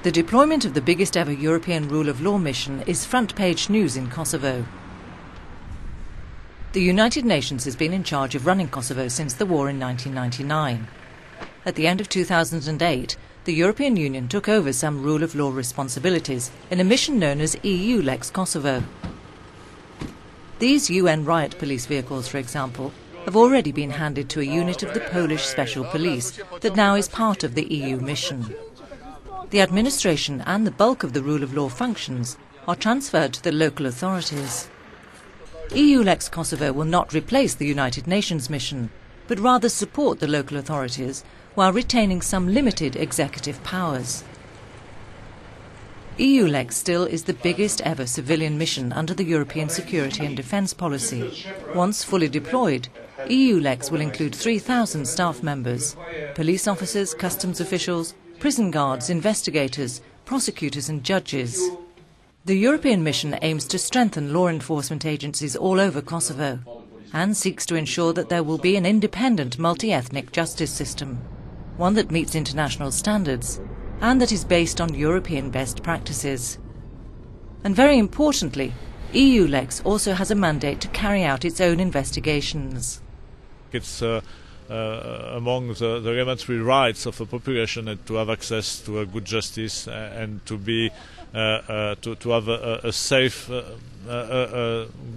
The deployment of the biggest ever European rule of law mission is front-page news in Kosovo. The United Nations has been in charge of running Kosovo since the war in 1999. At the end of 2008, the European Union took over some rule of law responsibilities in a mission known as EULEX Kosovo. These UN riot police vehicles, for example, have already been handed to a unit of the Polish Special Police that now is part of the EU mission. The administration and the bulk of the rule of law functions are transferred to the local authorities. EULEX Kosovo will not replace the United Nations mission, but rather support the local authorities while retaining some limited executive powers. EULEX still is the biggest ever civilian mission under the European security and defence policy. Once fully deployed, EULEX will include 3,000 staff members, police officers, customs officials, prison guards, investigators, prosecutors and judges. The European mission aims to strengthen law enforcement agencies all over Kosovo and seeks to ensure that there will be an independent multi-ethnic justice system, one that meets international standards and that is based on European best practices. And very importantly, EULEX also has a mandate to carry out its own investigations. It's among the elementary rights of a population to have access to a good justice and to be to have a safe,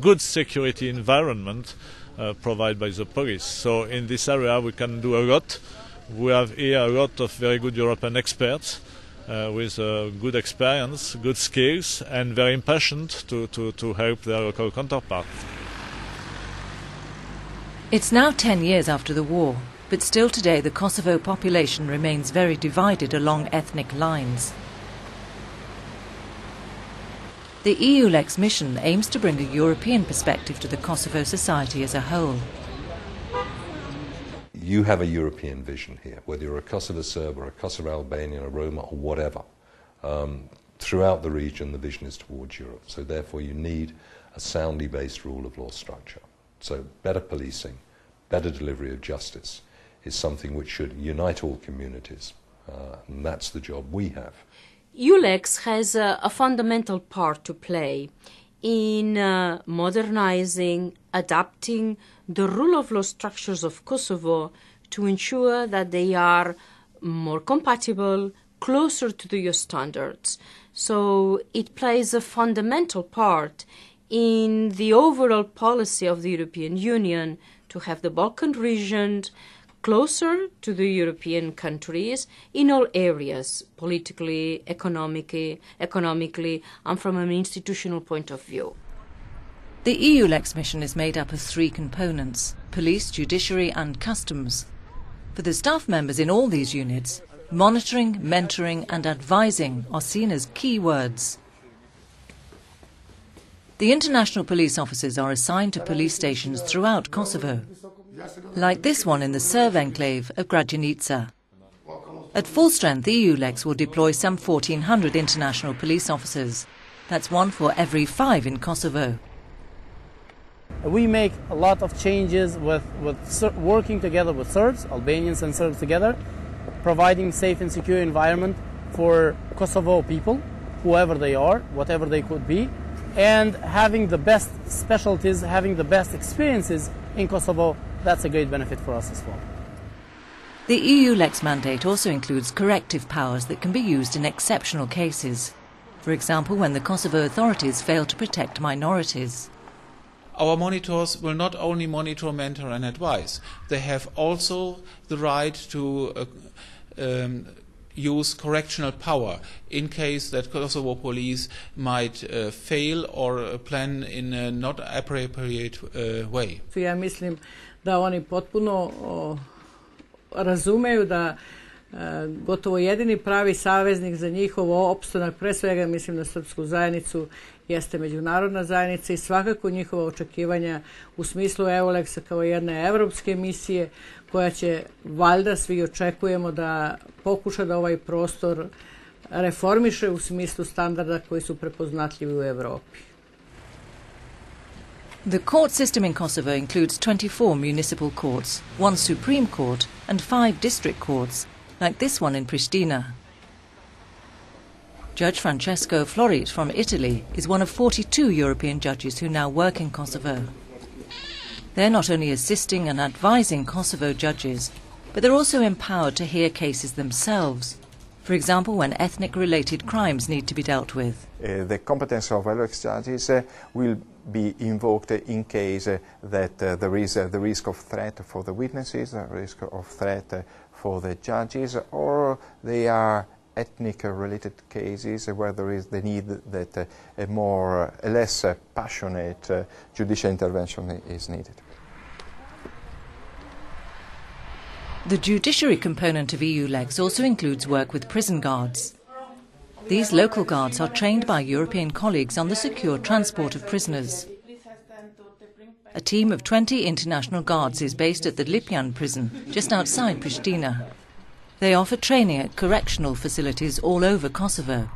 good security environment provided by the police. So in this area we can do a lot. We have here a lot of very good European experts with good experience, good skills, and very impassioned to help their local counterparts. It's now 10 years after the war, but still today the Kosovo population remains very divided along ethnic lines. The EULEX mission aims to bring a European perspective to the Kosovo society as a whole. You have a European vision here, whether you're a Kosovo Serb or a Kosovo Albanian, a Roma or whatever. Throughout the region the vision is towards Europe, so therefore you need a soundly based rule of law structure. So better policing, better delivery of justice is something which should unite all communities, and that's the job we have. EULEX has a fundamental part to play in modernizing, adapting the rule of law structures of Kosovo to ensure that they are more compatible, closer to the EU standards. So it plays a fundamental part in the overall policy of the European Union to have the Balkan region closer to the European countries in all areas, politically, economically, and from an institutional point of view. The EULEX mission is made up of 3 components: police, judiciary and customs. For the staff members in all these units, monitoring, mentoring and advising are seen as key words. The international police officers are assigned to police stations throughout Kosovo, like this one in the Serb enclave of Građanica. At full strength, EULEX will deploy some 1,400 international police officers. That's 1 for every 5 in Kosovo. We make a lot of changes with working together with Serbs, Albanians and Serbs together, providing safe and secure environment for Kosovo people, whoever they are, whatever they could be, and having the best specialties, having the best experiences in Kosovo. That's a great benefit for us as well. The EULEX mandate also includes corrective powers that can be used in exceptional cases. For example, when the Kosovo authorities fail to protect minorities. Our monitors will not only monitor, mentor and advise. They have also the right to use correctional power in case that Kosovo police might fail or plan in a not appropriate way. Ja mislim da oni potpuno razumeju da gotovo jedini pravi saveznik za njihov opstanak, pre svega mislim na srpsku zajednicu, jeste međunarodna zajednica i svakako njihova očekivanja u smislu EULEX-a kao jedne evropske misije koja će, valjda svi očekujemo, da pokuša da ovaj prostor reformiše u smislu standarda koji su prepoznatljivi u Evropi. The court system in Kosovo includes 24 municipal courts, 1 Supreme Court and 5 district courts, like this one in Pristina. Judge Francesco Florit from Italy is one of 42 European judges who now work in Kosovo. They're not only assisting and advising Kosovo judges, but they're also empowered to hear cases themselves. For example, when ethnic-related crimes need to be dealt with. The competence of EULEX judges will be invoked in case that there is the risk of threat for the witnesses, the risk of threat for the judges, or they are ethnic-related cases where there is the need that a less passionate judicial intervention is needed. The judiciary component of EULEX also includes work with prison guards. These local guards are trained by European colleagues on the secure transport of prisoners. A team of 20 international guards is based at the Lipljan prison, just outside Pristina. They offer training at correctional facilities all over Kosovo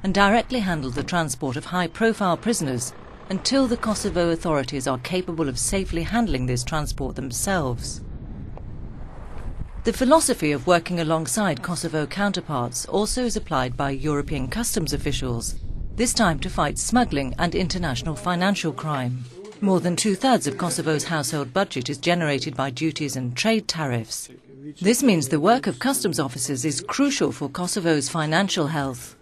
and directly handle the transport of high-profile prisoners until the Kosovo authorities are capable of safely handling this transport themselves. The philosophy of working alongside Kosovo counterparts also is applied by European customs officials, this time to fight smuggling and international financial crime. More than two-thirds of Kosovo's household budget is generated by duties and trade tariffs. This means the work of customs officers is crucial for Kosovo's financial health.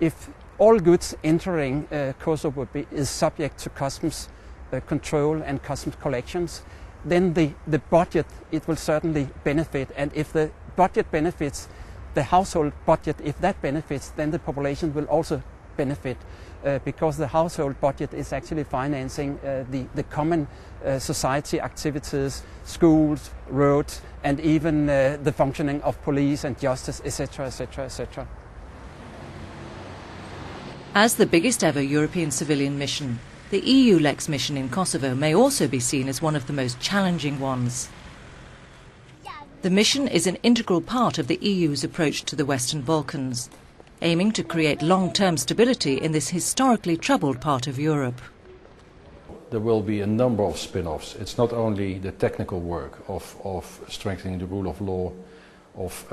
If all goods entering Kosovo is subject to customs control and customs collections, then the budget, it will certainly benefit. And if the budget benefits, the household budget, if that benefits, then the population will also benefit because the household budget is actually financing the common society activities, schools, roads, and even the functioning of police and justice, etc., etc., etc. As the biggest ever European civilian mission, the EULEX mission in Kosovo may also be seen as one of the most challenging ones. The mission is an integral part of the EU's approach to the Western Balkans, aiming to create long-term stability in this historically troubled part of Europe. There will be a number of spin-offs. It's not only the technical work of strengthening the rule of law, of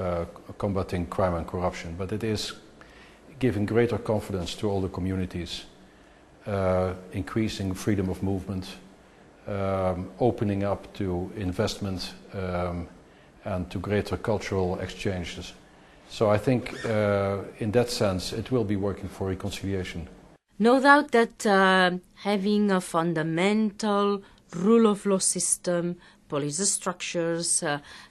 combating crime and corruption, but it is giving greater confidence to all the communities, increasing freedom of movement, opening up to investment and to greater cultural exchanges. So I think in that sense it will be working for reconciliation. No doubt that having a fundamental rule of law system, police structures,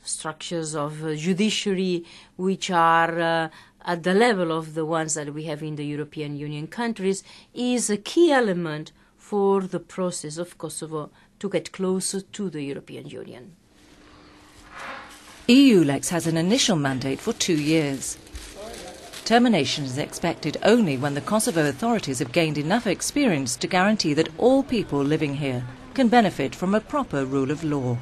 structures of judiciary which are at the level of the ones that we have in the European Union countries is a key element for the process of Kosovo to get closer to the European Union. EULEX has an initial mandate for 2 years. Termination is expected only when the Kosovo authorities have gained enough experience to guarantee that all people living here can benefit from a proper rule of law.